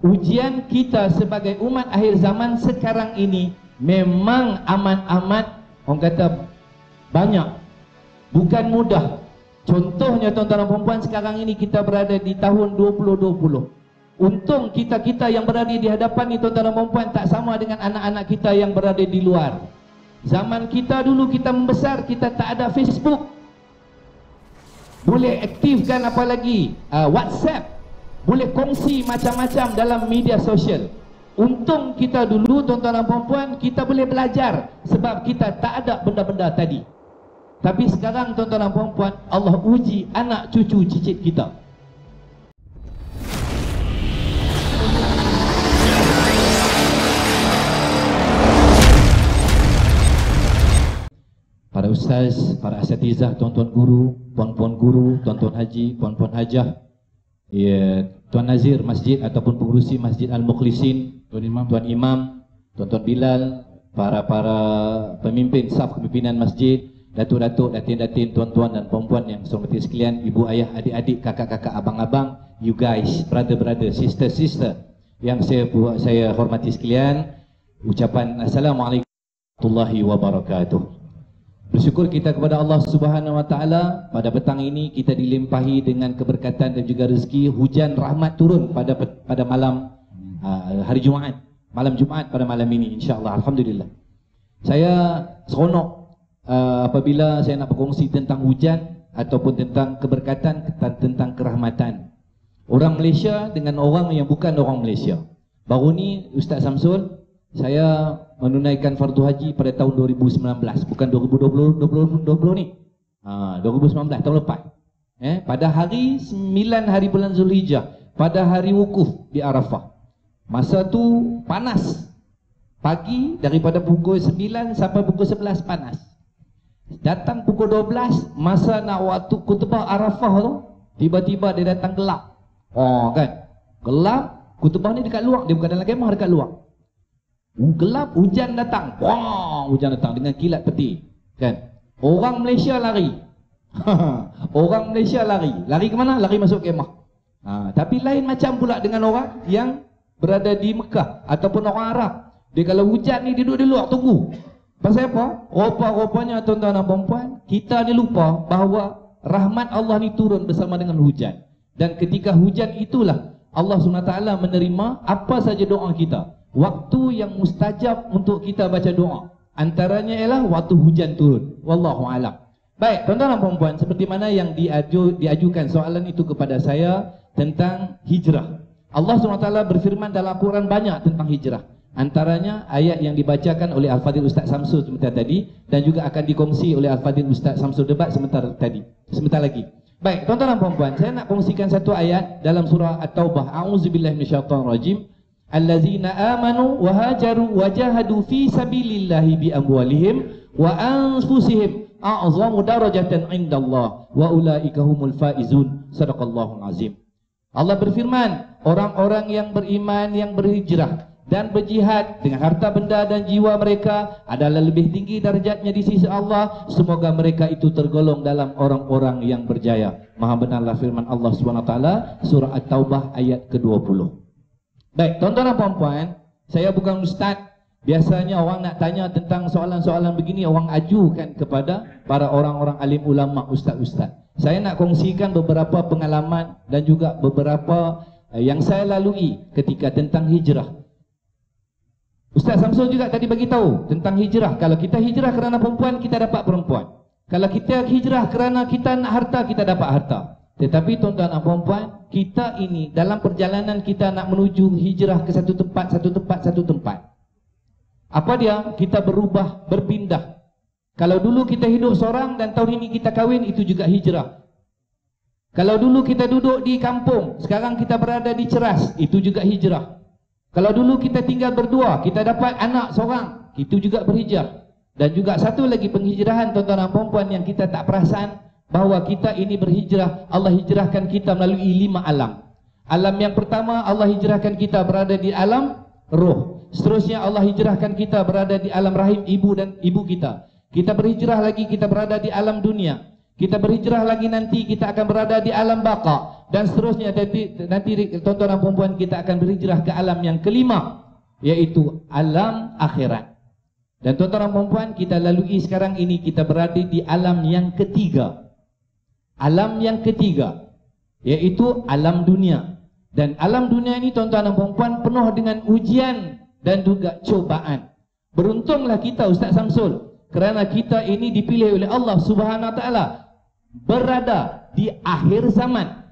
ujian kita sebagai umat akhir zaman sekarang ini memang amat-amat, orang kata, banyak, bukan mudah. Contohnya tuan-tuan dan puan-puan, sekarang ini kita berada di tahun 2020. Untung kita-kita yang berada di hadapan ni tuan-tuan dan puan-puan tak sama dengan anak-anak kita yang berada di luar. Zaman kita dulu, kita membesar, kita tak ada Facebook, boleh aktifkan apalagi WhatsApp, boleh kongsi macam-macam dalam media sosial. Untung kita dulu tuan-tuan dan puan-puan, kita boleh belajar sebab kita tak ada benda-benda tadi. Tapi sekarang tuan-tuan dan puan-puan, Allah uji anak cucu cicit kita. Para ustaz, para asatizah, tuan-tuan guru, puan-puan guru, tuan-tuan haji, puan-puan hajah, ya, Tuan Nazir masjid ataupun pengurusi Masjid Al-Mukhlisin, Tuan Imam, Tuan-tuan Bilal, para pemimpin saf kepimpinan masjid, datuk-datuk, datin-datin, tuan-tuan dan puan-puan yang saya hormati sekalian, ibu ayah, adik-adik, kakak-kakak, abang-abang, you guys, brother-brother, sister-sister yang saya hormati sekalian, ucapan Assalamualaikum warahmatullahi wabarakatuh. Bersyukur kita kepada Allah Subhanahu Wa Taala, pada petang ini kita dilimpahi dengan keberkatan dan juga rezeki, hujan rahmat turun pada malam hari Jumaat, malam Jumaat pada malam ini, insya-Allah, alhamdulillah. Saya seronok apabila saya nak berkongsi tentang hujan ataupun tentang keberkatan, tentang kerahmatan. Orang Malaysia dengan orang yang bukan orang Malaysia. Baru ni Ustaz Samsul, saya menunaikan fardu haji pada tahun 2019, bukan 2020 ni. 2019 tahun lepas. Pada hari 9 hari bulan Zulhijjah, pada hari wukuf di Arafah. Masa tu panas. Pagi daripada pukul 9 sampai pukul 11 panas. Datang pukul 12, masa nak waktu khutbah Arafah tu, tiba-tiba dia datang gelap. Kan? Gelap, khutbah ni dekat luar, dia bukan dalam kemah, dekat luar. Gelap, hujan datang. Hujan datang dengan kilat peti. Kan? Orang Malaysia lari. Orang Malaysia lari. Lari ke mana? Lari masuk kemah. Tapi lain macam pula dengan orang yang berada di Mekah ataupun orang Arab. Dia kalau hujan ni duduk di luar tunggu. Pasal apa? Rupa-rupanya tuan-tuan dan puan-puan, kita ni lupa bahawa rahmat Allah ni turun bersama dengan hujan. Dan ketika hujan itulah Allah SWT menerima apa saja doa kita. Waktu yang mustajab untuk kita baca doa, antaranya ialah waktu hujan turun. Wallahu a'lam. Baik, tuan-tuan dan puan-puan, seperti mana yang diajukan soalan itu kepada saya tentang hijrah. Allah SWT berfirman dalam Al-Quran banyak tentang hijrah. Antaranya ayat yang dibacakan oleh Al-Fadhil Ustaz Samsul sebentar tadi, dan juga akan dikongsi oleh Al-Fadhil Ustaz Samsul Debat sebentar lagi. Baik, tuan-tuan dan puan-puan, saya nak kongsikan satu ayat dalam surah At-Taubah. A'udzubillahi minasyaitonirrajim. Allazina amanu wa hajaru wa jahadu fi sabilillahi bi amwalihim wa anfusihim a'zamu darajatan indallah wa ulaika humul faizun. Sadaqallahul azim. Allah berfirman, orang-orang yang beriman, yang berhijrah dan berjihad dengan harta benda dan jiwa mereka adalah lebih tinggi darjatnya di sisi Allah. Semoga mereka itu tergolong dalam orang-orang yang berjaya. Maha benarlah firman Allah SWT, surah At-Taubah ayat ke-20. Baik, tuan-tuan dan puan-puan, saya bukan ustaz. Biasanya orang nak tanya tentang soalan-soalan begini, orang ajukan kepada para orang-orang alim ulama, ustaz-ustaz. Saya nak kongsikan beberapa pengalaman dan juga beberapa yang saya lalui ketika tentang hijrah. Ustaz Samsul juga tadi bagi tahu tentang hijrah. Kalau kita hijrah kerana perempuan, kita dapat perempuan. Kalau kita hijrah kerana kita nak harta, kita dapat harta. Tetapi tuan-tuan dan puan-puan, kita ini dalam perjalanan kita nak menuju hijrah ke satu tempat. Apa dia? Kita berubah, berpindah. Kalau dulu kita hidup seorang dan tahun ini kita kahwin, itu juga hijrah. Kalau dulu kita duduk di kampung, sekarang kita berada di Ceras, itu juga hijrah. Kalau dulu kita tinggal berdua, kita dapat anak seorang, itu juga berhijrah. Dan juga satu lagi penghijrahan tuan-tuan dan puan-puan yang kita tak perasan, bahawa kita ini berhijrah. Allah hijrahkan kita melalui 5 alam. Alam yang pertama, Allah hijrahkan kita berada di alam roh. Seterusnya Allah hijrahkan kita berada di alam rahim ibu dan ibu kita. Kita berhijrah lagi, kita berada di alam dunia. Kita berhijrah lagi nanti kita akan berada di alam baqa, dan seterusnya nanti tuan-tuan dan puan-puan kita akan berhijrah ke alam yang kelima, yaitu alam akhirat. Dan tuan-tuan dan puan-puan kita lalui sekarang ini, kita berada di alam yang ketiga. Alam yang ketiga yaitu alam dunia. Dan alam dunia ini tuan-tuan dan puan-puan penuh dengan ujian dan juga cobaan. Beruntunglah kita Ustaz Samsul, kerana kita ini dipilih oleh Allah Subhanahu Wa Taala berada di akhir zaman.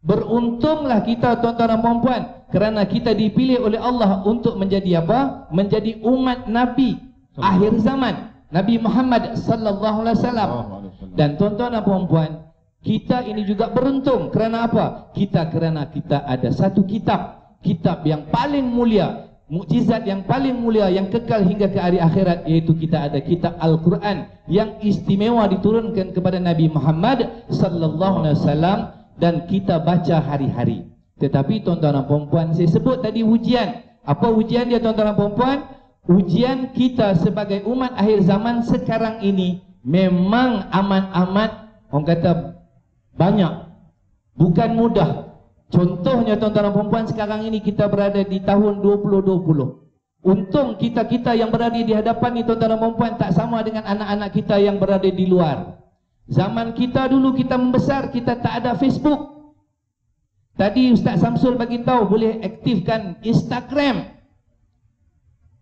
Beruntunglah kita tuan-tuan dan puan-puan, kerana kita dipilih oleh Allah untuk menjadi apa? Menjadi umat Nabi akhir zaman, Nabi Muhammad sallallahu alaihi wasallam. Dan tuan-tuan dan puan-puan, kita ini juga beruntung kerana apa? Kerana kita ada satu kitab yang paling mulia, mukjizat yang paling mulia yang kekal hingga ke hari akhirat, yaitu kita ada kitab Al-Quran yang istimewa diturunkan kepada Nabi Muhammad sallallahu alaihi wasallam dan kita baca hari-hari. Tetapi tuan-tuan dan puan-puan, saya sebut tadi ujian. Apa ujian dia tuan-tuan dan puan-puan? Ujian kita sebagai umat akhir zaman sekarang ini memang amat-amat, orang kata, banyak, bukan mudah. Contohnya tuan-tuan dan puan-puan, sekarang ini kita berada di tahun 2020. Untung kita yang berada di hadapan ni tuan-tuan dan puan-puan tak sama dengan anak-anak kita yang berada di luar. Zaman kita dulu kita membesar, kita tak ada Facebook. Tadi Ustaz Samsul bagi tahu boleh aktifkan Instagram,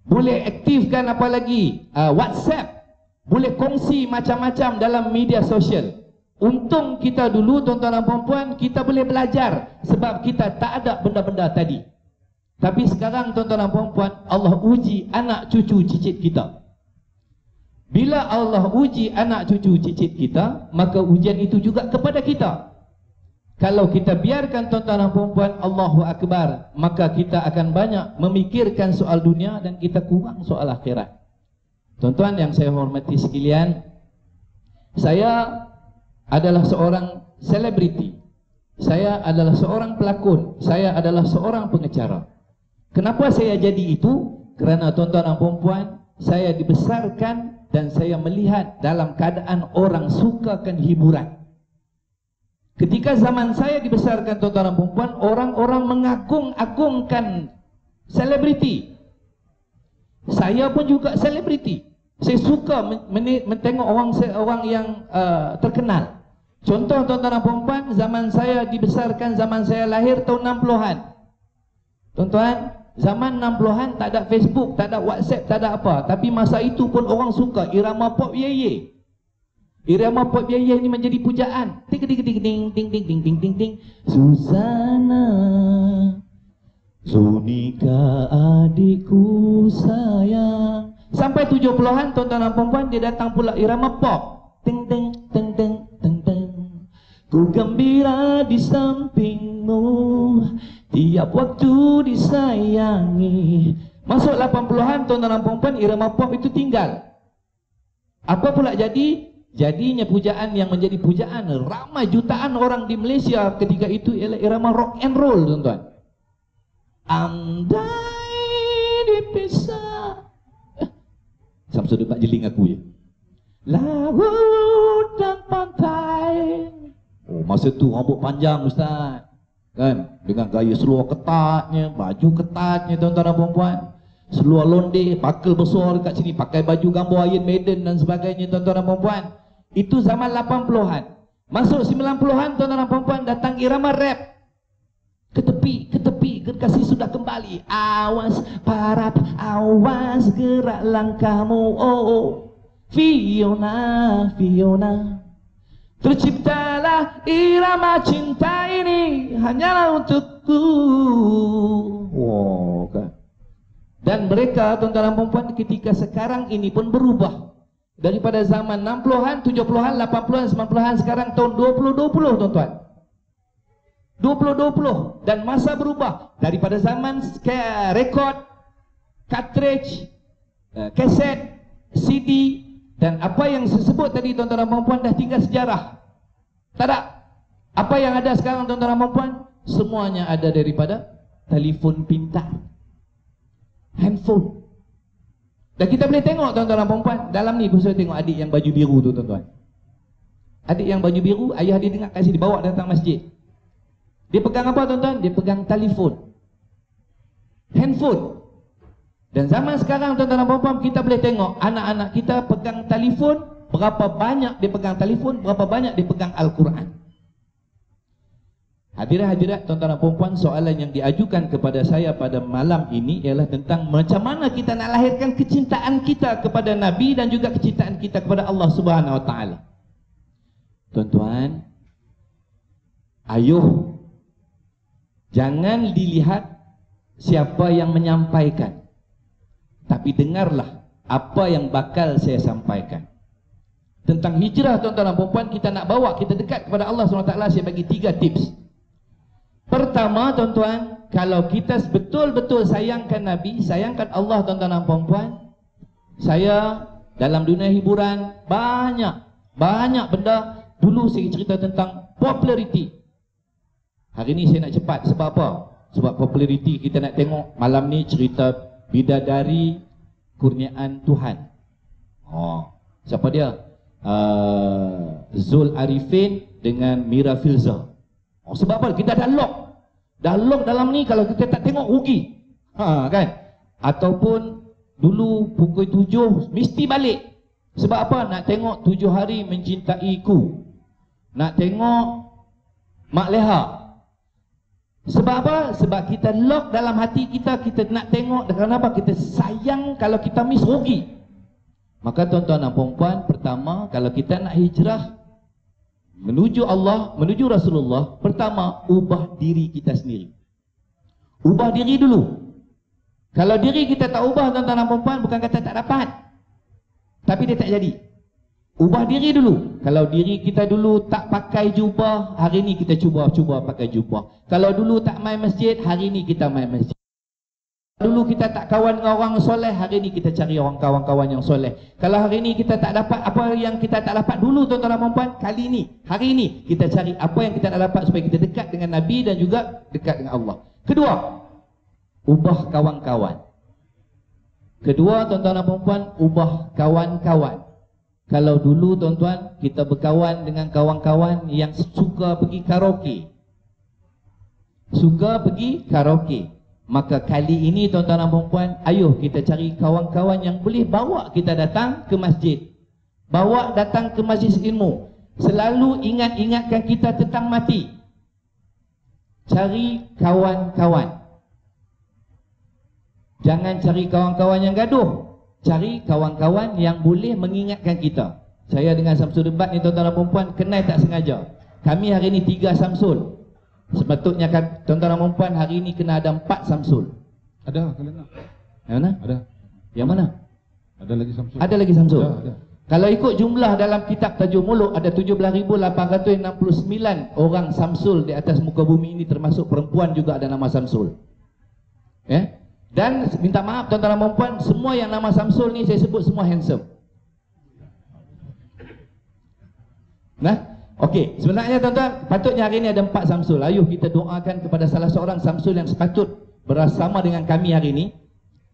boleh aktifkan apa lagi, WhatsApp, boleh kongsi macam-macam dalam media sosial. Untung kita dulu tuan-tuan dan puan-puan, kita boleh belajar sebab kita tak ada benda-benda tadi. Tapi sekarang tuan-tuan dan puan-puan, Allah uji anak cucu cicit kita. Bila Allah uji anak cucu cicit kita, maka ujian itu juga kepada kita. Kalau kita biarkan tuan-tuan dan puan-puan, Allahu Akbar, maka kita akan banyak memikirkan soal dunia dan kita kurang soal akhirat. Tuan-tuan yang saya hormati sekalian, saya adalah seorang selebriti. Saya adalah seorang pelakon. Saya adalah seorang pengacara. Kenapa saya jadi itu? Kerana tuan-tuan dan puan-puan, saya dibesarkan dan saya melihat dalam keadaan orang sukakan hiburan. Ketika zaman saya dibesarkan tuan-tuan dan puan-puan, orang-orang mengagung-agungkan selebriti. Saya pun juga selebriti. Saya suka mentengok orang yang terkenal. Contoh tuan-tuan dan puan-puan, zaman saya dibesarkan, zaman saya lahir tahun 60-an. Tuan-tuan, zaman 60-an tak ada Facebook, tak ada WhatsApp, tak ada apa. Tapi masa itu pun orang suka irama pop ye-ye. Irama pop ye-ye ini menjadi pujaan. Ting ting ting ting ting ting ting ting ting ting. Susana, Sonika adikku sayang. Sampai 70-an tuan-tuan dan puan-puan, dia datang pula irama pop. Ting ting ting ting ting ting. Ku gembira di sampingmu, tiap waktu disayangi. Masuk 80-an tuan-tuan dan puan-puan, irama pop itu tinggal. Apa pula jadi? Jadinya pujaan yang menjadi pujaan ramai jutaan orang di Malaysia ketika itu ialah irama rock and roll, tuan-tuan. Andai dipisah, Samsul debat jeling aku je. Laut dan pantai. Oh, masa tu rambut panjang Ustaz, kan, dengan gaya seluar ketatnya, baju ketatnya tuan-tuan dan puan-puan, seluar londe, pakel besar dekat sini, pakai baju gambar Iron Maiden dan sebagainya tuan-tuan dan puan-puan. Itu zaman 80-an. Masuk 90-an tuan-tuan dan puan-puan, datang irama rap. Ke tepi, gergasi sudah kembali. Awas parap, awas gerak langkahmu. Oh, Fiona, Fiona. Terciptalah irama cinta ini hanyalah untukku. Wow, kan. Dan mereka tuan-tuan dan puan-puan ketika sekarang ini pun berubah. Daripada zaman 60-an, 70-an, 80-an, 90-an, sekarang tahun 2020 tuan-tuan. 2020 dan masa berubah daripada zaman rekod, cartridge, kaset, CD dan apa yang saya sebut tadi tuan-tuan dan puan-puan dah tinggal sejarah. Tak ada. Apa yang ada sekarang tuan-tuan dan puan-puan, semuanya ada daripada telefon pintar, handphone. Dan kita boleh tengok tuan-tuan dan puan-puan, dalam ni saya tengok adik yang baju biru tu tuan-tuan. Adik yang baju biru, ayah dia dengar kasih dibawa datang masjid. Dia pegang apa tuan-tuan? Dia pegang telefon, handphone. Dan zaman sekarang tuan-tuan dan puan-puan, kita boleh tengok anak-anak kita pegang telefon, berapa banyak dia pegang telefon, berapa banyak dia pegang Al-Quran. Hadirat-hadirat tuan-tuan dan puan-puan, soalan yang diajukan kepada saya pada malam ini ialah tentang macam mana kita nak lahirkan kecintaan kita kepada Nabi dan juga kecintaan kita kepada Allah Subhanahu Wa Taala. Tuan-tuan, ayuh, jangan dilihat siapa yang menyampaikan, tapi dengarlah apa yang bakal saya sampaikan. Tentang hijrah tuan-tuan dan puan-puan, kita nak bawa kita dekat kepada Allah SWT, saya bagi 3 tips. Pertama tuan-tuan, kalau kita betul-betul sayangkan Nabi, sayangkan Allah tuan-tuan dan puan-puan, saya dalam dunia hiburan banyak benda. Dulu saya cerita tentang populariti. Hari ni saya nak cepat, sebab apa? Sebab populariti kita nak tengok malam ni cerita bidadari kurniaan Tuhan. Siapa dia? Zul Arifin dengan Mira Filza. Sebab apa? Kita dah lock dalam ni. Kalau kita tak tengok rugi, kan? Ataupun dulu pukul 7 mesti balik. Sebab apa? Nak tengok 7 hari mencintaiku, nak tengok Mak Leha. Sebab apa? Sebab kita lock dalam hati kita, kita nak tengok. Kenapa? Kita sayang, kalau kita miss rugi. Maka tuan-tuan dan puan-puan, pertama, kalau kita nak hijrah menuju Allah, menuju Rasulullah, pertama, ubah diri kita sendiri. Ubah diri dulu. Kalau diri kita tak ubah tuan-tuan dan puan-puan, bukan kata tak dapat, tapi dia tak jadi. Ubah diri dulu. Kalau diri kita dulu tak pakai jubah, hari ni kita cuba pakai jubah. Kalau dulu tak main masjid, hari ni kita main masjid. Dulu kita tak kawan dengan orang soleh, hari ni kita cari orang kawan-kawan yang soleh. Kalau hari ni kita tak dapat apa yang kita tak dapat dulu tuan-tuan dan puan-puan, kali ni, hari ni kita cari apa yang kita tak dapat supaya kita dekat dengan Nabi dan juga dekat dengan Allah. Kedua, ubah kawan-kawan. Kedua tuan-tuan dan puan-puan, ubah kawan-kawan. Kalau dulu tuan-tuan kita berkawan dengan kawan-kawan yang suka pergi karaoke, maka kali ini tuan-tuan dan puan-puan, ayuh kita cari kawan-kawan yang boleh bawa kita datang ke masjid, bawa datang ke majlis ilmu, selalu ingatkan kita tentang mati. Cari kawan-kawan, jangan cari kawan-kawan yang gaduh. Cari kawan-kawan yang boleh mengingatkan kita. Saya dengan Samsul Debat ni tuan-tuan dan puan-puan kenal tak sengaja. Kami hari ni 3 Samsul. Sepatutnya kan tuan-tuan dan puan-puan hari ni kena ada 4 Samsul. Ada kalau nak. Yang mana? Ada. Yang mana? Ada lagi Samsul. Ada lagi Samsul. Ada. Kalau ikut jumlah dalam kitab Tajul Muluk, ada 17,869 orang Samsul di atas muka bumi ini, termasuk perempuan juga ada nama Samsul. Dan minta maaf tuan-tuan dan puan-puan, semua yang nama Samsul ni saya sebut semua handsome. Okey, sebenarnya tuan-tuan, patutnya hari ni ada 4 Samsul. Ayuh kita doakan kepada salah seorang Samsul yang sepatut bersama dengan kami hari ni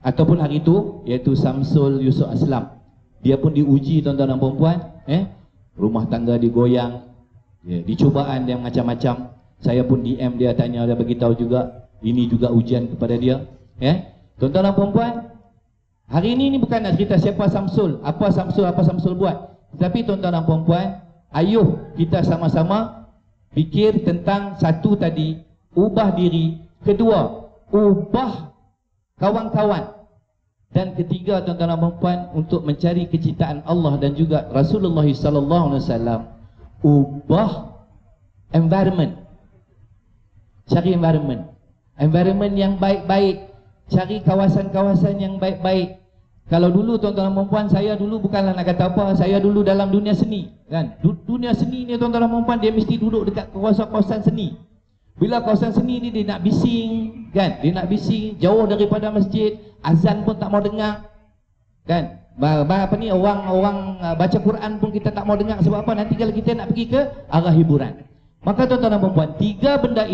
ataupun hari itu, iaitu Samsul Yusuf Aslam. Dia pun diuji tuan-tuan dan puan-puan, rumah tangga digoyang, dicubaan dia macam-macam. Saya pun DM dia, tanya dia, beritahu juga ini juga ujian kepada dia. Tuan-tuan dan puan-puan, hari ini bukan nak cerita siapa Samsul, apa Samsul buat. Tetapi tuan-tuan dan puan-puan, ayuh kita sama-sama fikir tentang satu tadi, ubah diri. Kedua, ubah kawan-kawan. Dan ketiga tuan-tuan dan puan-puan, untuk mencari kecintaan Allah dan juga Rasulullah SAW, ubah environment. Cari environment yang baik-baik. Cari kawasan-kawasan yang baik-baik. Kalau dulu tuan-tuan dan puan-puan, saya dulu bukanlah nak kata apa, saya dulu dalam dunia seni, kan? Dunia seni ni tuan-tuan dan puan-puan, dia mesti duduk dekat kawasan-kawasan seni. Bila kawasan seni ni dia nak bising, kan? Dia nak bising jauh daripada masjid, azan pun tak mau dengar, kan? Apa ni, orang baca Quran pun kita tak mau dengar. Sebab apa? Nanti kalau kita nak pergi ke arah hiburan. Maka tuan-tuan dan puan-puan, tiga benda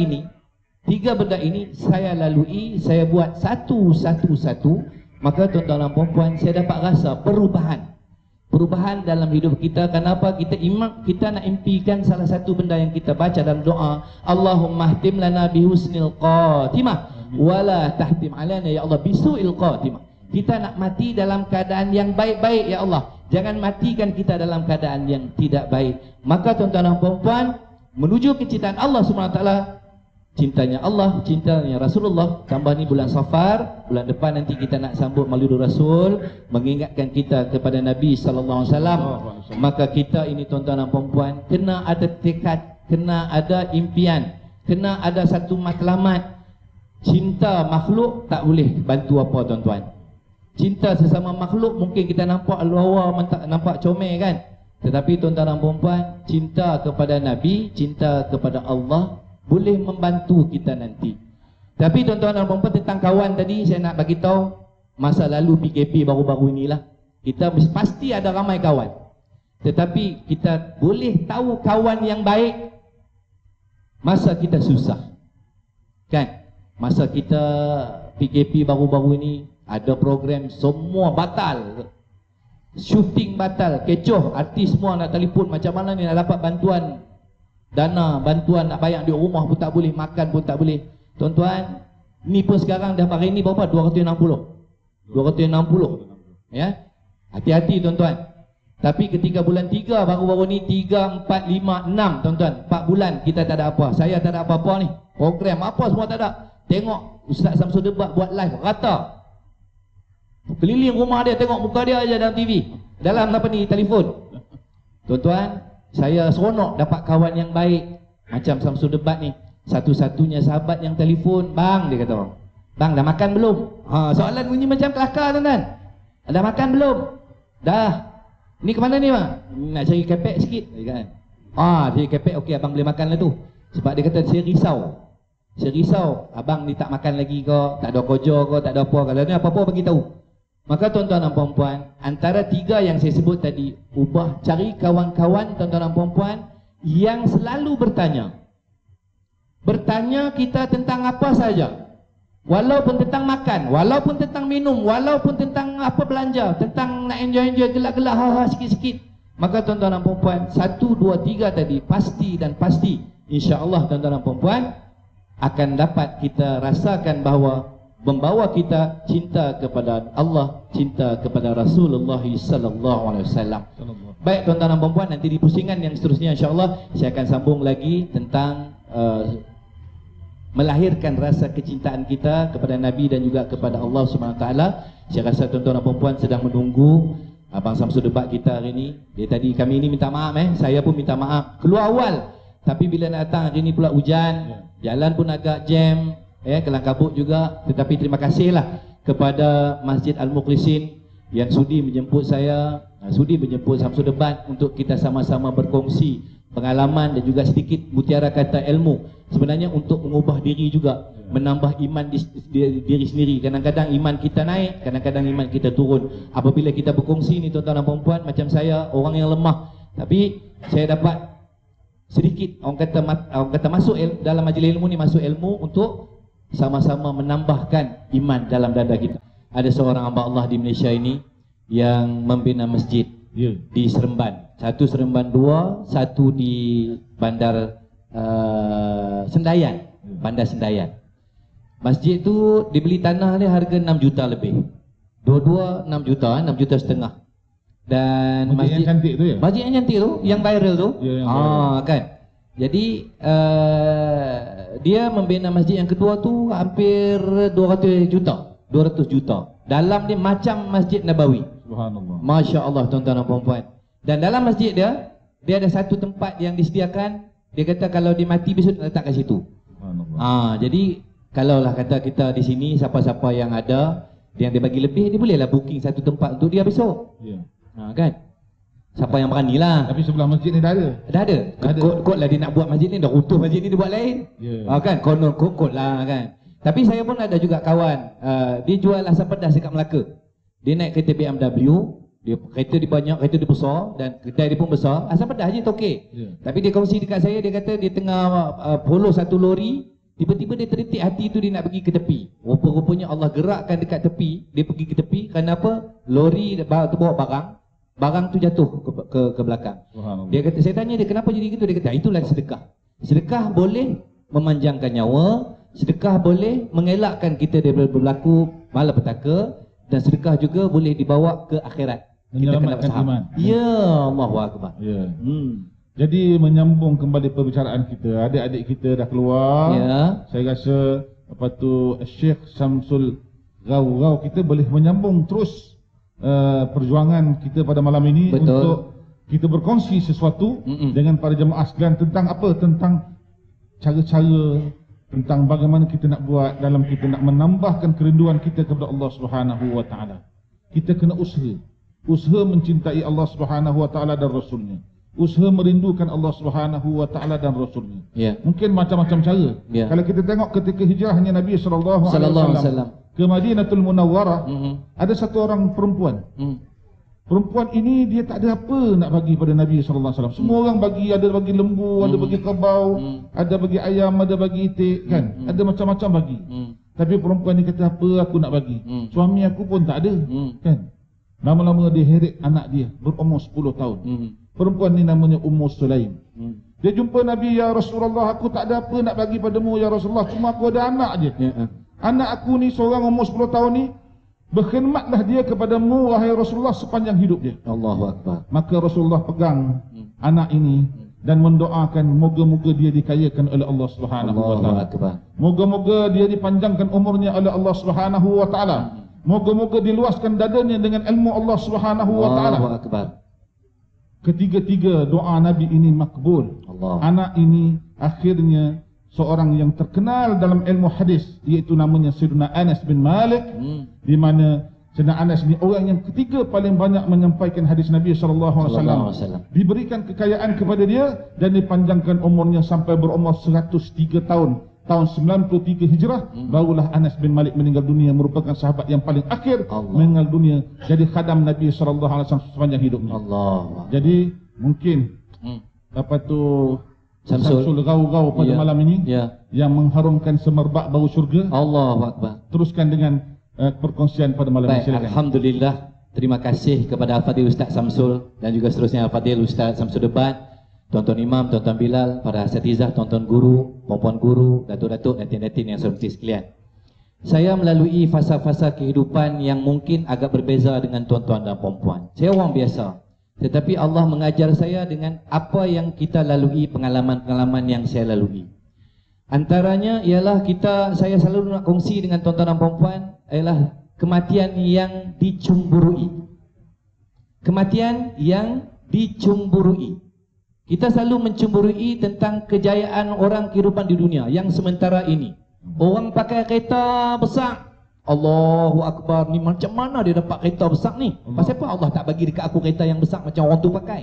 ini saya lalui, saya buat satu-satu. Maka tuan-tuan dan puan-puan, saya dapat rasa perubahan perubahan dalam hidup kita. Kenapa kita nak impikan salah satu benda yang kita baca dalam doa, Allahumma htim lana bihusnil qatimah wala tahtim alana ya Allah bisu'il qatimah. Kita nak mati dalam keadaan yang baik-baik ya Allah, jangan matikan kita dalam keadaan yang tidak baik. Maka tuan-tuan dan puan-puan, menuju kecintaan Allah SWT, cintanya Allah, cintanya Rasulullah, tambah ni bulan Safar, bulan depan nanti kita nak sambut Maulidul Rasul, mengingatkan kita kepada Nabi SAW. Maka kita ini tuan-tuan dan puan-puan kena ada tekad, kena ada impian, kena ada satu matlamat. Cinta makhluk tak boleh bantu apa tuan-tuan. Cinta sesama makhluk mungkin kita nampak luar, nampak comel kan, tetapi tuan-tuan dan puan-puan, cinta kepada Nabi, cinta kepada Allah boleh membantu kita nanti. Tapi tuan-tuan dan puan-puan, tentang kawan tadi saya nak bagi tahu, masa lalu PKP baru-baru inilah, kita pasti ada ramai kawan, tetapi kita boleh tahu kawan yang baik masa kita susah kan. Masa kita PKP baru-baru ini, ada program semua batal, syuting batal, kecoh, artis semua nak telefon macam mana ni nak dapat bantuan dana, bantuan nak bayar di rumah pun tak boleh, makan pun tak boleh. Tuan-tuan, ni pun sekarang dah hari ni berapa? 260 ya. Hati-hati tuan-tuan. Tapi ketika bulan 3 baru-baru ni, 3, 4, 5, 6 tuan-tuan, 4 bulan kita tak ada apa. Saya tak ada apa-apa ni, program apa semua tak ada. Tengok Ustaz Samsul Debat buat live rata, keliling rumah dia, tengok muka dia aja dalam TV, dalam apa ni, telefon. Tuan-tuan, saya seronok dapat kawan yang baik macam Samsul Debat ni. Satu-satunya sahabat yang telefon, bang, dia kata, bang dah makan belum? Soalan bunyi macam kelakar tuan-tuan. Dah makan belum? Dah. Ni ke mana ni bang? Nak cari kepek sikit kan. Cari kepek, okey abang boleh makan lah tu. Sebab dia kata saya risau abang ni tak makan lagi ke, tak ada kerja ke, tak ada apa. Kalau ni apa-apa bagi tahu. Maka tuan-tuan dan puan-puan, antara 3 yang saya sebut tadi, ubah, cari kawan-kawan tuan-tuan dan puan-puan yang selalu bertanya kita tentang apa saja, walaupun tentang makan, walaupun tentang minum, walaupun tentang apa belanja, tentang nak enjoy gelak-gelak ha-ha sikit-sikit. Maka tuan-tuan dan puan-puan, 1, 2, 3 tadi pasti insya-Allah tuan-tuan dan puan-puan akan dapat kita rasakan bahawa membawa kita cinta kepada Allah, cinta kepada Rasulullah sallallahu alaihi wasallam. Baik tuan-tuan dan puan-puan, nanti di pusingan yang seterusnya insya-Allah saya akan sambung lagi tentang melahirkan rasa kecintaan kita kepada Nabi dan juga kepada Allah Subhanahu taala. Saya rasa tuan-tuan dan puan-puan sedang menunggu Abang Samsul Debat kita hari ini. Dia tadi kami ini minta maaf saya pun minta maaf keluar awal, tapi bila nak datang hari ini pula hujan, jalan pun agak jam, kelang kabut juga. Tetapi terima kasihlah kepada Masjid Al-Mukhlisin yang sudi menjemput saya, sudi menjemput Samsul Debat untuk kita sama-sama berkongsi pengalaman dan juga sedikit mutiara kata ilmu. Sebenarnya untuk mengubah diri juga, menambah iman diri sendiri. Kadang-kadang iman kita naik, kadang-kadang iman kita turun. Apabila kita berkongsi ni tuan-tuan dan puan-puan, macam saya orang yang lemah, tapi saya dapat sedikit orang kata masuk dalam majlis ilmu ni, masuk ilmu untuk sama-sama menambahkan iman dalam dada kita. Ada seorang hamba Allah di Malaysia ini yang membina masjid di Seremban. Satu Seremban 2, satu di Bandar Sendayan, Bandar Sendayan. Masjid tu dibeli tanah dia harga 6 juta lebih. Dua-dua 6 juta, 6 juta setengah. Dan masjid yang cantik tu ya? Masjid yang cantik tu, yang viral tu. Kan. Jadi dia membina masjid yang kedua tu hampir 200 juta. Dalam dia macam Masjid Nabawi. Subhanallah. Masya-Allah tuan-tuan dan puan-puan. Dan dalam masjid dia ada satu tempat yang disediakan. Dia kata kalau dia mati besok letak kat situ. Subhanallah. Jadi kalaulah kata kita di sini siapa-siapa yang ada yang dia bagi lebih, dia bolehlah booking satu tempat untuk dia besok. Kan? Siapa yang berani lah. Tapi sebelah masjid ni dah ada. Dah ada. Kot lah dia nak buat masjid ni, dah runtuh masjid ni dia buat lain. Kan? Konon kot lah kan. Tapi saya pun ada juga kawan, dia jual asam pedas dekat Melaka. Dia naik kereta BMW, kereta dia banyak, kereta dia besar dan kedai dia pun besar. Asam pedas je tokek. Tapi dia kongsi dekat saya, dia kata dia tengah follow satu lori, tiba-tiba dia terdetik hati tu dia nak pergi ke tepi. Rupa-rupanya Allah gerakkan dekat tepi, dia pergi ke tepi. Kerana apa? Lori bawa barang, barang tu jatuh ke belakang. Dia kata, saya tanya dia kenapa jadi gitu, dia kata itulah sedekah. Sedekah boleh memanjangkan nyawa, sedekah boleh mengelakkan kita daripada berlaku malapetaka, dan sedekah juga boleh dibawa ke akhirat. Kita kena faham. Ya, Allahu akbar. Ya. Jadi menyambung kembali perbicaraan kita, adik-adik kita dah keluar. Ya. Saya rasa apa tu Syekh Samsul Ghaugau kita boleh menyambung terus perjuangan kita pada malam ini. Betul. Untuk kita berkongsi sesuatu dengan para jemaah sekalian tentang apa? Tentang cara-cara, tentang bagaimana kita nak buat dalam kita nak menambahkan kerinduan kita kepada Allah Subhanahu wa taala. Kita kena usaha mencintai Allah Subhanahu wa taala dan Rasulnya. Usaha merindukan Allah Subhanahu wa taala dan Rasulnya. Ya. Mungkin macam-macam cara. Ya. Kalau kita tengok ketika hijrahnya Nabi sallallahu alaihi wasallam ke Madinatul Munawwarah, ada satu orang perempuan. Perempuan ini dia tak ada apa nak bagi pada Nabi sallallahu alaihi wasallam. Semua orang bagi, ada bagi lembu, ada bagi kerbau, ada bagi ayam, ada bagi itik, kan? Ada macam-macam bagi. Tapi perempuan ni kata, apa aku nak bagi? Suami aku pun tak ada, kan? Lama-lama dia heret anak dia berumur 10 tahun. Perempuan ni namanya Ummu Sulaim. Dia jumpa Nabi, ya Rasulullah, aku tak ada apa nak bagi padamu ya Rasulullah, cuma aku ada anak je. Anak aku ni seorang umur 10 tahun ni, berkhidmatlah dia kepadamu wahai Rasulullah sepanjang hidup dia. Allahu akbar. Maka Rasulullah pegang anak ini dan mendoakan moga-moga dia dikayakan oleh Allah Subhanahu wa taala. Moga-moga dia dipanjangkan umurnya oleh Allah Subhanahu wa taala. Moga-moga diluaskan dadanya dengan ilmu Allah Subhanahu wa taala. Allahu akbar. Ketiga-tiga doa Nabi ini makbul. Anak ini akhirnya seorang yang terkenal dalam ilmu hadis, iaitu namanya Sayyidina Anas bin Malik, di mana Sayyidina Anas ini orang yang ketiga paling banyak menyampaikan hadis Nabi sallallahu alaihi wasallam. Diberikan kekayaan kepada dia dan dipanjangkan umurnya sampai berumur 103 tahun. Tahun 93 Hijrah, barulah Anas bin Malik meninggal dunia, merupakan sahabat yang paling akhir meninggal dunia, jadi khadam Nabi sallallahu alaihi wasallam sepanjang hidupnya. Jadi mungkin apa tu Samsul Ghaugau pada malam ini yang mengharumkan semerbak bau syurga. Allahu akbar. Teruskan dengan perkongsian pada malam ini. Silakan. Alhamdulillah, terima kasih kepada Al-Fadhil Ustaz Samsul dan juga seterusnya Al-Fadhil Ustaz Samsul Debat, Tuan-Tuan Imam, Tuan-Tuan Bilal, para asatizah, Tuan-Tuan Guru, Puan-Puan Guru, Datuk-Datuk, Datin-Datin yang saya hormati sekalian. Saya melalui fasa-fasa kehidupan yang mungkin agak berbeza dengan tuan-tuan dan puan-puan. Saya orang biasa, tetapi Allah mengajar saya dengan apa yang kita lalui, pengalaman-pengalaman yang saya lalui. Antaranya ialah saya selalu nak kongsi dengan tuan-tuan dan puan-puan ialah kematian yang dicemburui. Kematian yang dicemburui. Kita selalu mencemburui tentang kejayaan orang kehidupan di dunia yang sementara ini. Orang pakai kereta besar, Allahu Akbar, ni macam mana dia dapat kereta besar ni? Pasal apa Allah tak bagi dekat aku kereta yang besar macam orang tu pakai?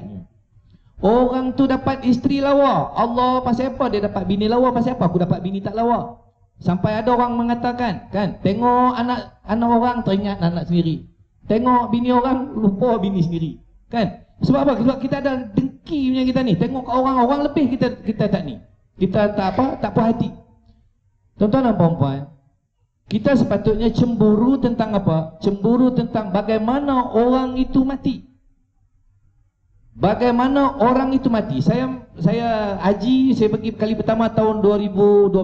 Orang tu dapat isteri lawa, Allah, pasal apa dia dapat bini lawa? Pasal apa aku dapat bini tak lawa? Sampai ada orang mengatakan, kan, tengok anak orang teringat anak sendiri, tengok bini orang lupa bini sendiri, kan? Sebab apa? Sebab kita ada dengki punya kita ni. Tengok orang lebih kita tak ni. Kita tak puas hati. Tuan-tuan dan puan-puan, kita sepatutnya cemburu tentang apa? Cemburu tentang bagaimana orang itu mati. Bagaimana orang itu mati. Saya haji, saya pergi kali pertama tahun 2012.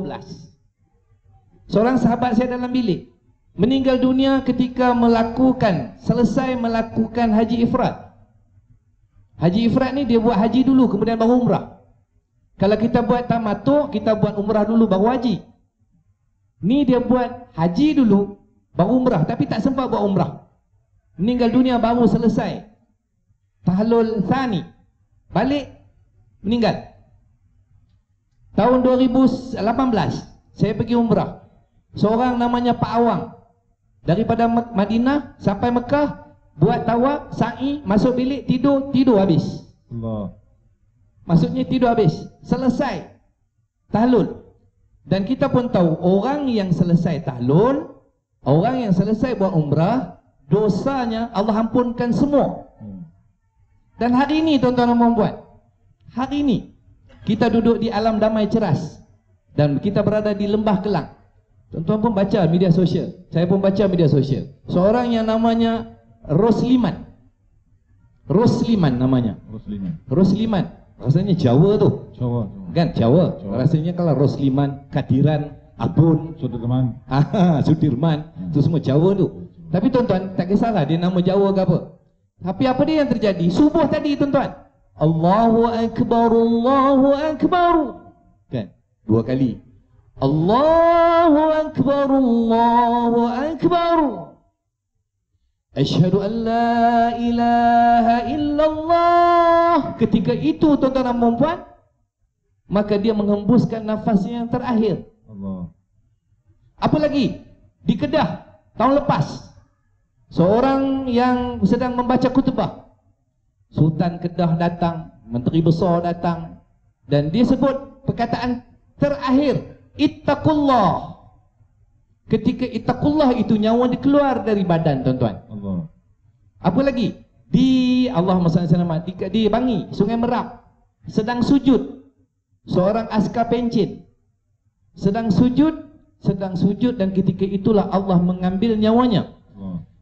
Seorang sahabat saya dalam bilik meninggal dunia ketika selesai melakukan haji ifrad. Haji ifrad ni dia buat haji dulu kemudian baru umrah. Kalau kita buat tamattu', kita buat umrah dulu baru haji. Ni dia buat haji dulu baru umrah, tapi tak sempat buat umrah. Meninggal dunia baru selesai tahlul thani, balik meninggal. Tahun 2018 saya pergi umrah. Seorang namanya Pak Awang daripada Madinah sampai Mekah, buat tawaf, sa'i, masuk bilik, tidur habis. Allah. Maksudnya tidur habis. Selesai tahlul. Dan kita pun tahu orang yang selesai tahlul, orang yang selesai buat umrah, dosanya Allah ampunkan semua. Dan hari ini tuan-tuan dan puan-puan, hari ini kita duduk di alam damai ceras dan kita berada di Lembah Kelang. Tuan-tuan pun baca media sosial, saya pun baca media sosial. Seorang yang namanya Rosliman. Rosliman namanya. Rosliman. Rasanya Jawa tu. Jawa. Kan Jawa. Rasanya kalau Rosliman, Kadiran, Abun, Sudirman. Sudirman, itu semua Jawa tu. Tapi tuan-tuan, tak kisahlah dia nama Jawa ke apa. Tapi apa dia yang terjadi? Subuh tadi tuan-tuan. Allahu Akbar, Allahu Akbar. Kan? 2 kali. Allahu Akbar, Allahu Akbar. Asyhadu an la ilaha illallah. Ketika itu tuan-tuan dan puan, maka dia menghembuskan nafasnya yang terakhir. Allah. Apa lagi? Di Kedah tahun lepas, seorang yang sedang membaca khutbah, Sultan Kedah datang, Menteri Besar datang, dan dia sebut perkataan terakhir, ittaqullah. Ketika ittaqullah itu nyawa dia keluar dari badan tuan-tuan. Allah. Apa lagi? Di Allahumma salli alaihi wasallam di Bangi, Sungai Merak, sedang sujud. Seorang askar pencen sedang sujud dan ketika itulah Allah mengambil nyawanya.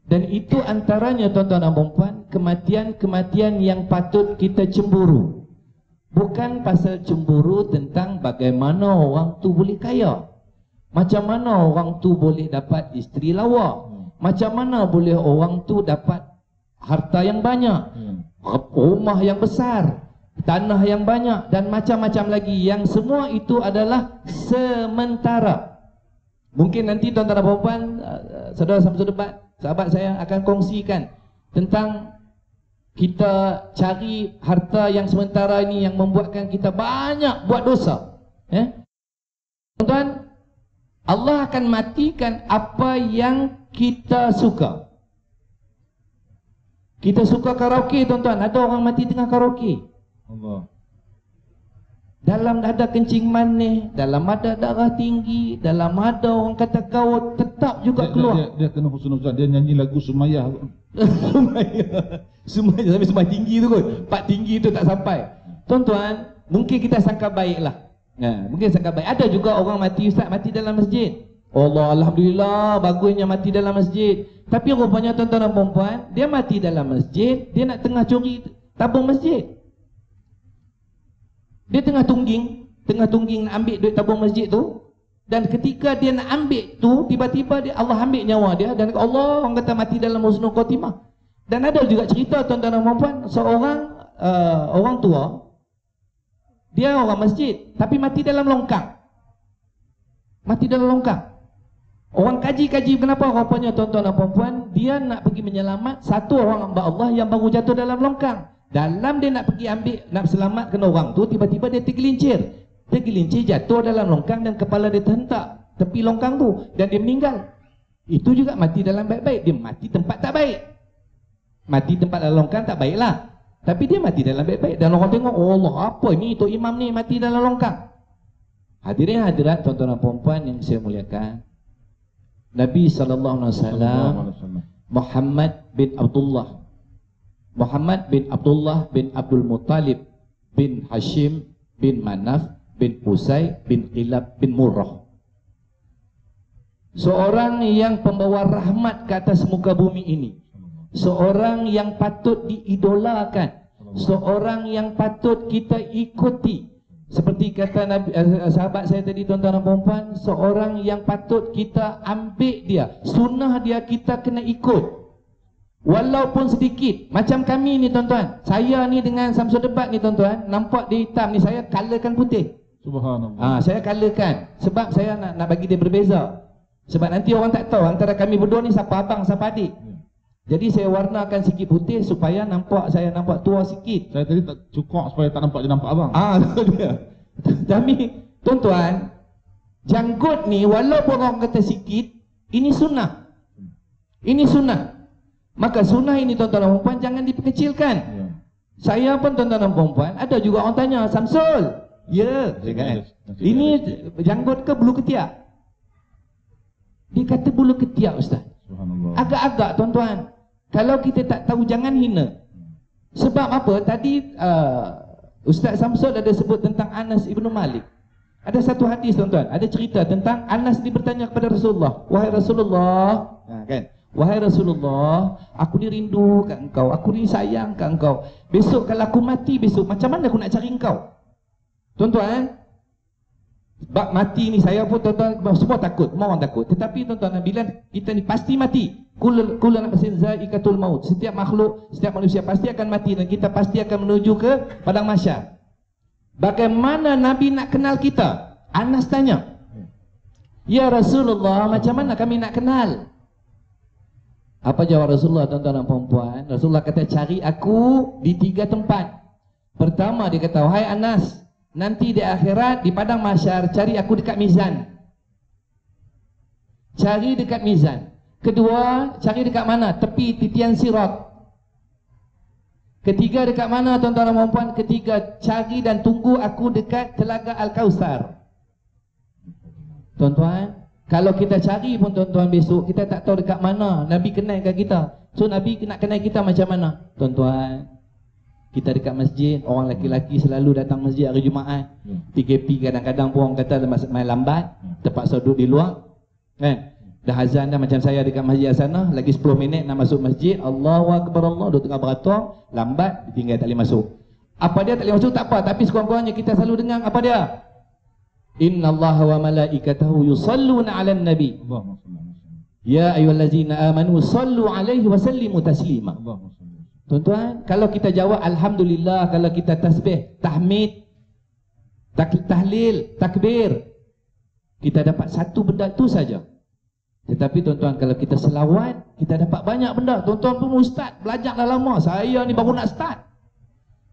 Dan itu antaranya tuan-tuan dan puan, kematian-kematian yang patut kita cemburu. Bukan pasal cemburu tentang bagaimana orang tu boleh kaya, macam mana orang tu boleh dapat isteri lawa, macam mana boleh orang tu dapat harta yang banyak, rumah yang besar, tanah yang banyak dan macam-macam lagi, yang semua itu adalah sementara. Mungkin nanti tuan-tuan dan puan, saudara Samsul Debat, sahabat saya akan kongsikan tentang kita cari harta yang sementara ini yang membuatkan kita banyak buat dosa. Tuan-tuan, Allah akan matikan apa yang kita suka. Kita suka karaoke tuan-tuan, ada orang mati tengah karaoke. Allah. Dalam ada kencing manis, dalam ada darah tinggi, dalam ada orang kata kau tetap juga keluar. Dia kena husnuzan, dia nyanyi lagu Sumayyah. Sumayyah sampai Sumayyah tinggi tu kot. Part tinggi tu tak sampai. Tuan-tuan, mungkin kita sangka baiklah. Mungkin sangka baik. Ada juga orang mati, ustaz, mati dalam masjid. Allah, alhamdulillah, bagusnya mati dalam masjid. Tapi rupanya tuan-tuan dan puan, dia mati dalam masjid, dia nak tengah curi tabung masjid. Dia tengah tungging nak ambil duit tabung masjid tu, dan ketika dia nak ambil tu, tiba-tiba Allah ambil nyawa dia, dan Allah orang kata mati dalam husnul khotimah. Dan ada juga cerita tuan-tuan dan puan, seorang orang tua, dia orang masjid tapi mati dalam longkang. Mati dalam longkang. Orang kaji-kaji kenapa, rupanya tuan-tuan dan puan, dia nak pergi menyelamat satu orang hamba Allah yang baru jatuh dalam longkang. Dalam dia nak pergi ambil, nak selamatkan orang tu, tiba-tiba dia tergelincir. Tergelincir, jatuh dalam longkang dan kepala dia terhentak tepi longkang tu dan dia meninggal. Itu juga mati dalam baik-baik. Dia mati tempat tak baik. Mati tempat dalam longkang tak baiklah, tapi dia mati dalam baik-baik. Dan orang tengok, oh Allah, apa ni Tok Imam ni mati dalam longkang. Hadirin hadirat tuan-tuan dan puan yang saya muliakan, Nabi SAW, Muhammad bin Abdullah bin Abdul Muttalib bin Hashim bin Manaf bin Qusay bin Qilab bin Murrah, seorang yang pembawa rahmat ke atas muka bumi ini, seorang yang patut diidolakan, seorang yang patut kita ikuti. Seperti kata Nabi, sahabat saya tadi tuan-tuan dan puan, seorang yang patut kita ambil dia, sunnah dia kita kena ikut. Walaupun sedikit. Macam kami ni tuan-tuan, saya ni dengan Samsul Debat ni tuan-tuan, nampak dia hitam ni, saya colorkan putih. Subhanallah. Saya colorkan sebab saya nak bagi dia berbeza. Sebab nanti orang tak tahu antara kami berdua ni siapa abang, siapa adik. Jadi saya warnakan sikit putih supaya saya nampak tua sikit. Saya tadi tak cukup supaya tak nampak dia nampak abang. Itu dia. Tapi tuan-tuan, janggut ni walaupun orang kata sikit, ini sunnah. Ini sunnah. Maka sunnah ini tuan-tuan dan puan jangan dipekecilkan. Saya pun tuan-tuan dan puan, ada juga orang tanya, Samsul, ini janggut ke bulu ketiak? Dia kata bulu ketiak, Ustaz. Agak-agak tuan-tuan, kalau kita tak tahu jangan hina. Sebab apa? Tadi Ustaz Samsul ada sebut tentang Anas ibnu Malik. Ada satu hadis tuan-tuan, ada cerita tentang Anas dia bertanya kepada Rasulullah, wahai Rasulullah, kan? Wahai Rasulullah, aku ni rindu kat engkau, aku ni sayang kat engkau. Besok kalau aku mati besok, macam mana aku nak cari engkau? Tuan-tuan, sebab mati ni saya pun tuan-tuan semua takut, semua orang takut. Tetapi tuan-tuan, bila kita ni pasti mati. Kullu nafsin za'iqatul maut. Setiap makhluk, setiap manusia pasti akan mati dan kita pasti akan menuju ke padang mahsyar. Bagaimana Nabi nak kenal kita? Anas tanya. Ya Rasulullah, macam mana kami nak kenal? Apa jawab Rasulullah, tuan-tuan dan puan-puan? Rasulullah kata, cari aku di 3 tempat. Pertama dia kata, wahai Anas, nanti di akhirat, di padang mahsyar, cari aku dekat mizan. Cari dekat mizan. Kedua, cari dekat mana? Tepi titian sirat. Ketiga, dekat mana tuan-tuan dan puan-puan? Ketiga, cari dan tunggu aku dekat Telaga Al-Kausar. Tuan-tuan, kalau kita cari pun tuan-tuan besok, kita tak tahu dekat mana Nabi kenalkan kita. So Nabi nak kenal kita macam mana? Tuan-tuan, kita dekat masjid, orang lelaki-lelaki selalu datang masjid hari Jumaat. PKP kadang-kadang pun orang kata main lambat, terpaksa duduk di luar. Kan? Dah azan dah, macam saya dekat masjid sana, lagi 10 minit nak masuk masjid, Allahu Akbar Allah, duduk tengah beratur, lambat, tinggal tak boleh masuk. Apa dia tak boleh masuk tak apa, tapi sekurang-kurangnya kita selalu dengar apa dia? Inna Allah wa malaikatahu yusalluna 'alan nabi. Ya ayyuhallazina amanu sallu 'alaihi wa sallimu taslima. Tuan-tuan, kalau kita jawab alhamdulillah, kalau kita tasbih, tahmid, tahlil, takbir, kita dapat satu benda tu saja. Tetapi tuan-tuan, kalau kita selawat, kita dapat banyak benda. Tuan-tuan pun ustaz, belajar dah lama. Saya ni baru nak start.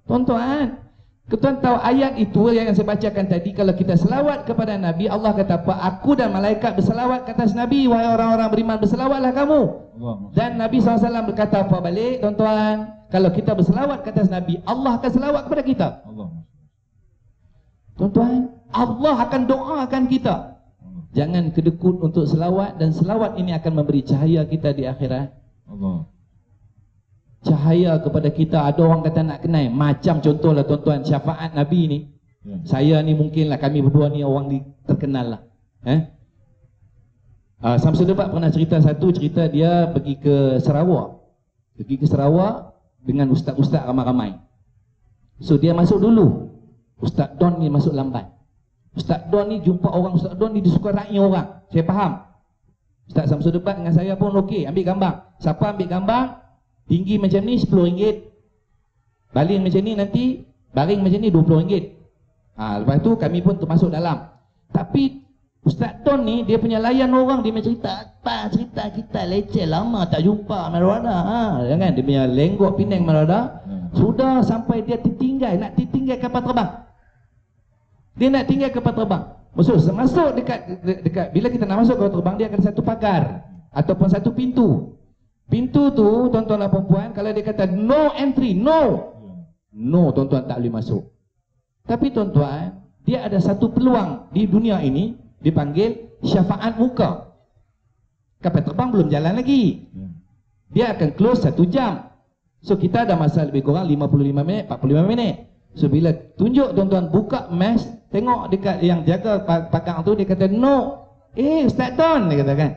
Tuan-tuan, tuan tahu ayat itu yang saya bacakan tadi, kalau kita selawat kepada Nabi, Allah kata apa? Aku dan malaikat berselawat ke atas Nabi. Wahai orang-orang beriman, berselawatlah kamu. Dan Nabi SAW berkata apa balik, tuan-tuan? Kalau kita berselawat ke atas Nabi, Allah akan selawat kepada kita. Tuan-tuan, Allah akan doakan kita. Jangan kedekut untuk selawat, dan selawat ini akan memberi cahaya kita di akhirat. Cahaya kepada kita. Ada orang kata nak kenal, macam contohlah tuan-tuan, syafaat Nabi ni. Saya ni mungkinlah, kami berdua ni orang ni terkenal lah. Samsul Debat pernah cerita satu cerita, dia pergi ke Sarawak. Pergi ke Sarawak dengan ustaz-ustaz ramai-ramai. So dia masuk dulu. Ustaz Don ni masuk lambat. Ustaz Don ni jumpa orang, Ustaz Don ni dia suka raih orang. Saya faham. Ustaz Samsul Debat dengan saya pun okey, ambil gambar. Siapa ambil gambar tinggi macam ni RM10. Baling macam ni nanti, baring macam ni RM20. Lepas tu kami pun termasuk dalam. Tapi Ustaz Don ni dia punya layan orang, dia punya cerita, apa cerita kita leceh lama tak jumpa Marwada. Jangan dia punya lenggok Penang Marwada. Sudah sampai dia tertinggal, nak tertinggal kapal terbang. Dia nak tinggal kapal terbang. Masuk dekat bila kita nak masuk kapal terbang, dia akan satu pagar ataupun satu pintu. Pintu tu tuan-tuan dan puan-puan, kalau dia kata no entry, no, tuan-tuan tak boleh masuk. Tapi tuan-tuan, dia ada satu peluang di dunia ini, dipanggil syafaat muka. Kapal terbang belum jalan lagi, dia akan close 1 jam. So kita ada masa lebih kurang 55 minit, 45 minit. So bila tunjuk tuan-tuan buka mask, tengok dekat yang jaga pakang tu, dia kata no. Ustaz Don, dia kata kan.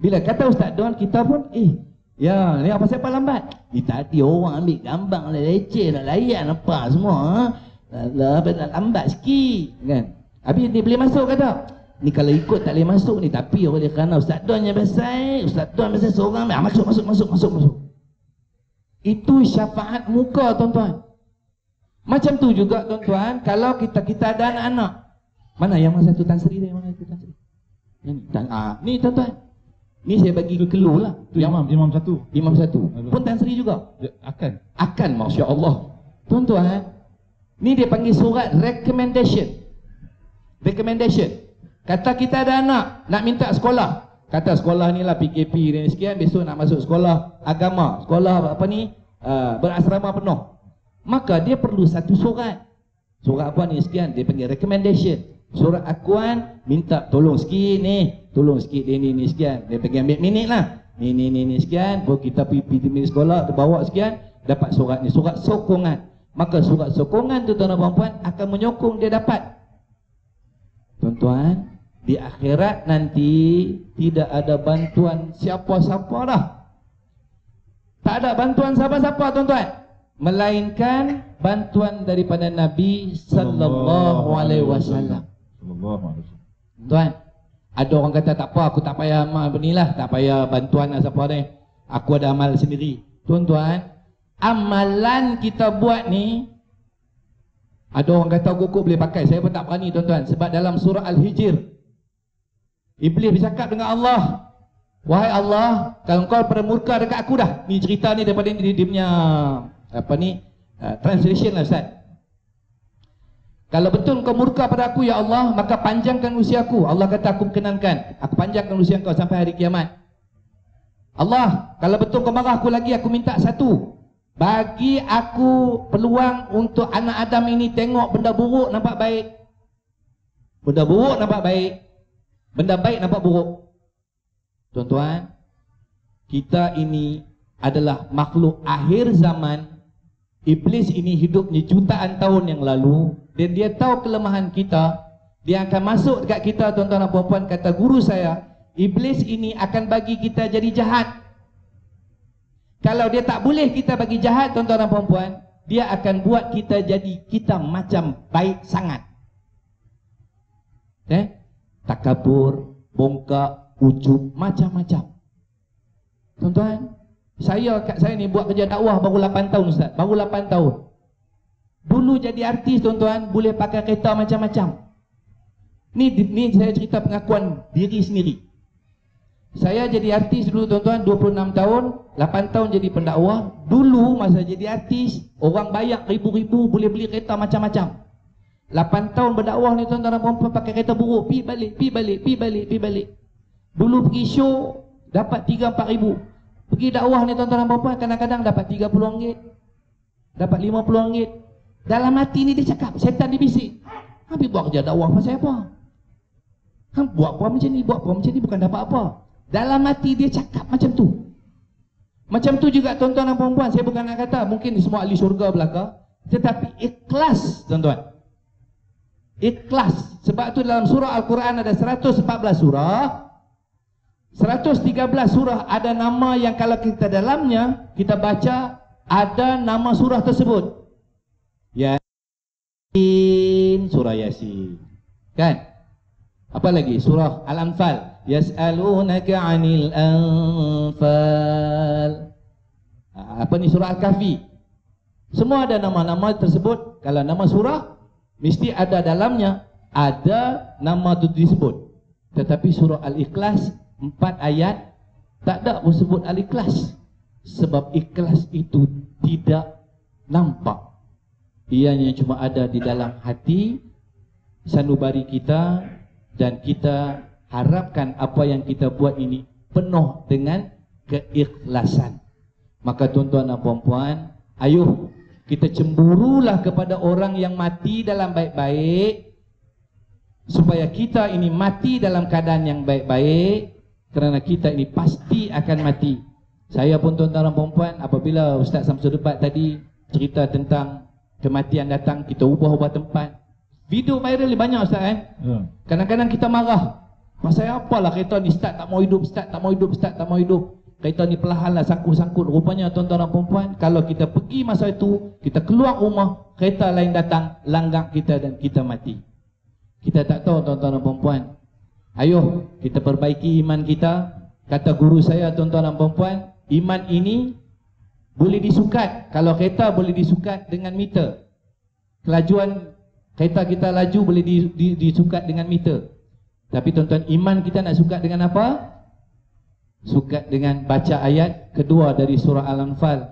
Bila kata Ustaz Don, kita pun ya, ni apa siapa lambat? Ni tadi orang ambil gambar leceh nak layan apa semua. Lambat sikit kan. Habis dia boleh masuk kata. Ni kalau ikut tak boleh masuk ni, tapi oleh kerana Ustaz Don yang biasa, Ustaz Don biasa seorang masuk. Itu syafaat muka tuan-tuan. Macam tu juga tuan-tuan, kalau kita ada anak-anak. Mana yang mana satu Tan Sri dia? Mana satu Tan Sri? Ni tuan-tuan. Ni saya bagi clue lah. Tu imam satu. Imam satu. Pun Tan Sri juga. Akan, masya-Allah. Tuan-tuan, ni dia panggil surat recommendation. Kata kita ada anak nak minta sekolah. Kata sekolah ni lah PKP dan sekian, besok nak masuk sekolah agama, sekolah apa ni, berasrama penuh. Maka dia perlu satu surat. Surat apa ni sekian, dia panggil recommendation. Surat akuan, minta tolong sikit ni, tolong sikit dia ni sekian. Dia pergi ambil minit lah. Ni sekian, baru kita pergi minit sekolah, terbawa sekian, dapat surat ni, surat sokongan. Maka surat sokongan tu tuan-tuan dan puan-puan akan menyokong dia dapat. Tuan-tuan, Di akhirat nanti tidak ada bantuan siapa-siapa dah. Tak ada bantuan siapa-siapa tuan-tuan, melainkan bantuan daripada Nabi sallallahu alaihi wasallam. Tuan, ada orang kata tak apa, aku tak payah amal benilah, tak payah bantuan siapa ni. Aku ada amal sendiri. Tuan-tuan, amalan kita buat ni, ada orang kata guguk boleh pakai, saya pun tak berani tuan-tuan, sebab dalam surah Al-Hijr Iblis bercakap dengan Allah, wahai Allah, kalau kau pada murka dekat aku dah. Ni cerita ni daripada dia punya translation lah Ustaz. Kalau betul kau murka pada aku ya Allah, maka panjangkan usia aku. Allah kata aku perkenankan, aku panjangkan usia kau sampai hari kiamat. Allah, kalau betul kau marah aku lagi, aku minta satu, bagi aku peluang untuk anak Adam ini tengok benda buruk nampak baik, benda buruk nampak baik, benda baik nampak buruk. Tuan-tuan, kita ini adalah makhluk akhir zaman. Iblis ini hidupnya jutaan tahun yang lalu, dan dia tahu kelemahan kita. Dia akan masuk dekat kita tuan-tuan dan puan-puan. Kata guru saya, Iblis ini akan bagi kita jadi jahat. Kalau dia tak boleh kita bagi jahat tuan-tuan dan puan-puan, dia akan buat kita jadi kita macam baik sangat. Takabur, bongkak, ujub, macam-macam. Tuan-tuan, saya ni buat kerja dakwah baru 8 tahun Ustaz. Baru 8 tahun. Dulu jadi artis tuan-tuan, boleh pakai kereta macam-macam. Ni saya cerita pengakuan diri sendiri. Saya jadi artis dulu tuan-tuan 26 tahun, 8 tahun jadi pendakwah. Dulu masa jadi artis, orang bayar ribu-ribu boleh beli kereta macam-macam. 8 tahun berdakwah ni tuan-tuan dan puan-puan pakai kereta buruk, pi balik. Dulu pergi show dapat 3-4 ribu. Pergi dakwah ni tuan-tuan dan puan-puan kadang-kadang dapat 30 ringgit, dapat 50 ringgit. Dalam hati ni dia cakap, setan dibisik, habis buat kerja dakwah pasal apa? Buat apa macam ni, bukan dapat apa. Dalam hati dia cakap macam tu. Macam tu juga tuan-tuan dan puan-puan, saya bukan nak kata mungkin semua ahli syurga belaka, tetapi ikhlas tuan-tuan. Ikhlas. Sebab tu dalam surah Al-Quran ada 114 surah, 113 surah ada nama yang kalau kita dalamnya kita baca ada nama surah tersebut. Yasin, surah Yasin. Kan? Apa lagi? Surah Al-Anfal. Yas'alunaka 'anil anfal. Apa ni? Surah Al-Kahfi. Semua ada nama-nama tersebut. Kalau nama surah mesti ada dalamnya ada nama itu disebut. Tetapi surah Al-Ikhlas 4 ayat tak ada disebut Al-Ikhlas. Sebab ikhlas itu tidak nampak. Ianya cuma ada di dalam hati sanubari kita, dan kita harapkan apa yang kita buat ini penuh dengan keikhlasan. Maka tuan-tuan dan puan-puan, ayo kita cemburulah kepada orang yang mati dalam baik-baik, supaya kita ini mati dalam keadaan yang baik-baik. Kerana kita ini pasti akan mati. Saya pun tuan-tuan dan puan-puan, apabila Ustaz Samsul Debat tadi cerita tentang kematian datang, kita ubah-ubah tempat. Video viral ni banyak Ustaz kan? Kadang-kadang kita marah. Pasal apalah kereta ni start tak mau hidup, start tak mau hidup. Kereta ni perlahan lah sangkut-sangkut. Rupanya tuan-tuan dan puan-puan, kalau kita pergi masa itu, kita keluar rumah, kereta lain datang, langgak kita dan kita mati. Kita tak tahu tuan-tuan dan puan-puan. Ayo kita perbaiki iman kita. Kata guru saya tuan-tuan dan puan-puan, iman ini boleh disukat. Kalau kereta boleh disukat dengan meter, kelajuan kereta kita laju boleh disukat dengan meter. Tapi tuan-tuan, iman kita nak sukat dengan apa? Sukat dengan baca ayat kedua dari surah Al-Anfal.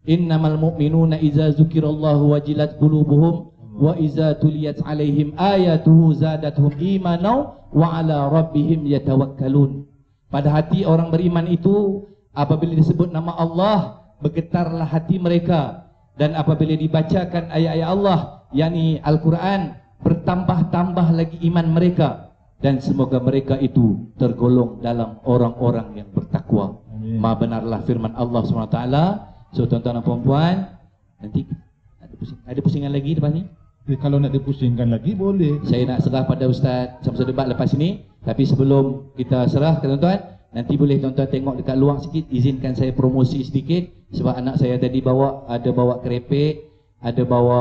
Innamal mu'minuna iza zukirallahu wajilat qulubuhum wa iza tuliyat alaihim ayatuhu zadatuhum imanau wa ala rabbihim yatawakkalun. Pada hati orang beriman itu, apabila disebut nama Allah, bergetarlah hati mereka. Dan apabila dibacakan ayat-ayat Allah, yakni Al-Quran, bertambah-tambah lagi iman mereka. Dan semoga mereka itu tergolong dalam orang-orang yang bertakwa. Maha benarlah firman Allah SWT. So tuan-tuan dan puan-puan, nanti ada pusingan lagi depan ni. Kalau nak dipusingkan lagi boleh. Saya nak serah pada Ustaz Syamsul Debat lepas ini. Tapi sebelum kita serah ke tuan-tuan, nanti boleh tuan-tuan tengok dekat luar sikit. Izinkan saya promosi sedikit. Sebab anak saya tadi ada bawa kerepek, ada bawa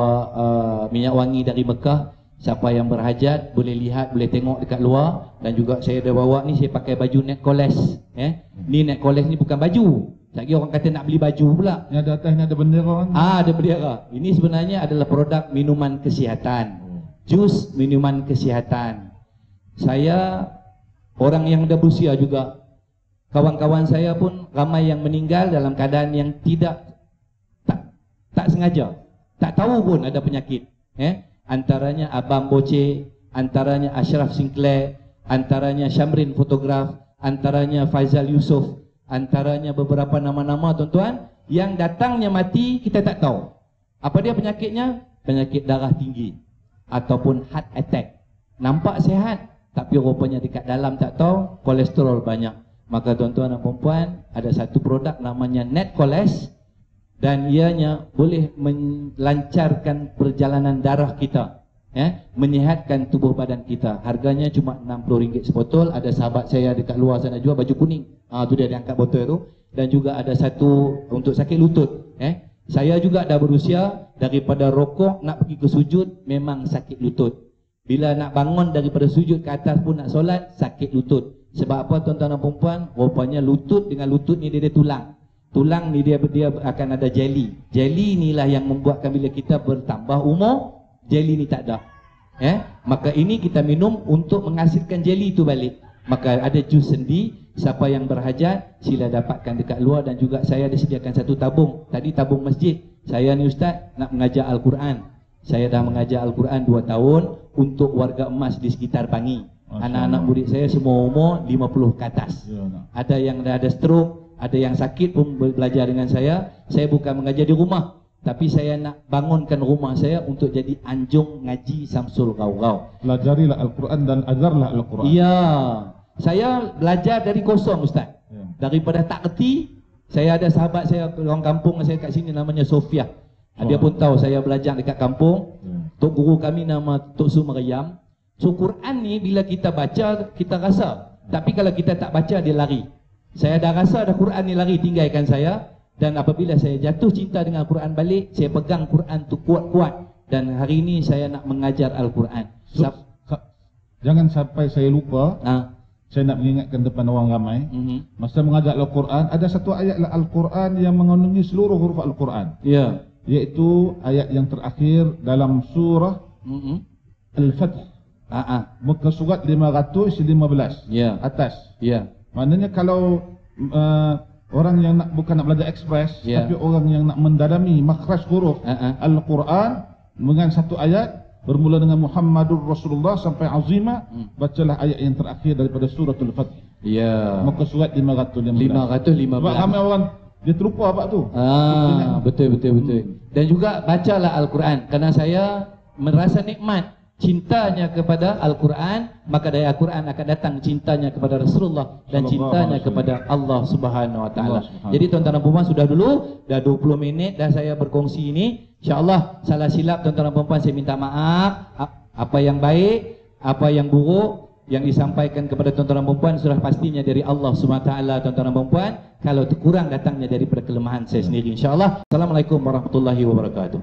minyak wangi dari Mekah. Siapa yang berhajat boleh lihat, boleh tengok dekat luar. Dan juga saya ada bawa ni, saya pakai baju neck coles. Ni neck coles ni bukan baju. Lagi orang kata nak beli baju pula. Yang ada atas ni ada bendera kan? Ada bendera. Ini sebenarnya adalah produk minuman kesihatan. Jus minuman kesihatan. Saya orang yang dah berusia juga. Kawan-kawan saya pun ramai yang meninggal dalam keadaan yang tak sengaja. Tak tahu pun ada penyakit. Antaranya Abang Boce, antaranya Ashraf Sinclair, antaranya Syamrin Fotograf, antaranya Faizal Yusof, antaranya beberapa nama-nama tuan-tuan yang datangnya mati kita tak tahu. Apa dia penyakitnya? Penyakit darah tinggi ataupun heart attack. Nampak sehat tapi rupanya dekat dalam tak tahu kolesterol banyak. Maka tuan-tuan dan puan-puan, ada satu produk namanya Netcoles dan ianya boleh melancarkan perjalanan darah kita. Menyihatkan tubuh badan kita. Harganya cuma RM60 sebotol. Ada sahabat saya dekat luar sana jual baju kuning. Tu dia angkat botol tu. Dan juga ada satu untuk sakit lutut. Saya juga dah berusia, daripada rokok nak pergi ke sujud memang sakit lutut. Bila nak bangun daripada sujud ke atas pun nak solat, sakit lutut. Sebab apa tuan-tuan dan puan-puan? Rupanya lutut dengan lutut ni dia tulang. Tulang ni dia akan ada jelly. Jelly inilah yang membuatkan bila kita bertambah umur, jelly ni tak ada. Maka ini kita minum untuk menghasilkan jelly itu balik. Maka ada jus sendi. Siapa yang berhajat sila dapatkan dekat luar. Dan juga saya disediakan satu tabung. Tadi tabung masjid. Saya ni Ustaz nak mengajar Al-Quran. Saya dah mengajar Al-Quran 2 tahun untuk warga emas di sekitar Pangi. Anak-anak murid saya semua umur 50 ke atas. Ada yang dah ada stroke, ada yang sakit pun belajar dengan saya. Saya bukan mengajar di rumah, tapi saya nak bangunkan rumah saya untuk jadi anjung ngaji Samsul Gaurau. Pelajarilah Al-Quran dan ajarlah Al-Quran. Ya, saya belajar dari kosong Ustaz. Daripada tak kerti, saya ada sahabat saya orang kampung saya kat sini namanya Sofia. Dia pun tahu saya belajar dekat kampung. Tok guru kami nama Tok Su Maryam. So Quran ni bila kita baca kita rasa, tapi kalau kita tak baca dia lari. Saya dah rasa dah Quran ni lari tinggalkan saya. Dan apabila saya jatuh cinta dengan Quran balik, saya pegang Quran tu kuat-kuat. Dan hari ini saya nak mengajar Al-Quran. Jangan sampai saya lupa. Saya nak mengingatkan depan orang ramai. Masa mengajar Al-Quran, ada satu ayat Al-Quran yang mengandungi seluruh huruf Al-Quran. Iaitu ayat yang terakhir dalam surah Al-Fatih. Muka surat 515 atas. Maknanya kalau orang yang bukan nak belajar ekspres, tapi orang yang nak mendalami makhraj huruf Al-Quran dengan satu ayat bermula dengan Muhammadur Rasulullah sampai azimah, bacalah ayat yang terakhir daripada suratul Fatih. Muka surat 515. Sebab ramai orang dia terlupa apa tu. Betul. Dan juga bacalah Al-Quran. Kerana saya merasa nikmat cintanya kepada Al-Quran, maka dari Al-Quran akan datang cintanya kepada Rasulullah dan cintanya kepada Allah Subhanahu Wa Taala. Jadi tuan-tuan dan puan-puan, sudah dulu dah 20 minit dah saya berkongsi ini. InsyaAllah salah silap tuan-tuan dan puan-puan saya minta maaf. Apa yang baik, apa yang buruk yang disampaikan kepada tuan-tuan dan puan-puan sudah pastinya dari Allah Subhanahu Wa Taala tuan-tuan dan puan-puan. Kalau terkurang datangnya daripada kelemahan saya sendiri, insyaAllah. Assalamualaikum warahmatullahi wabarakatuh.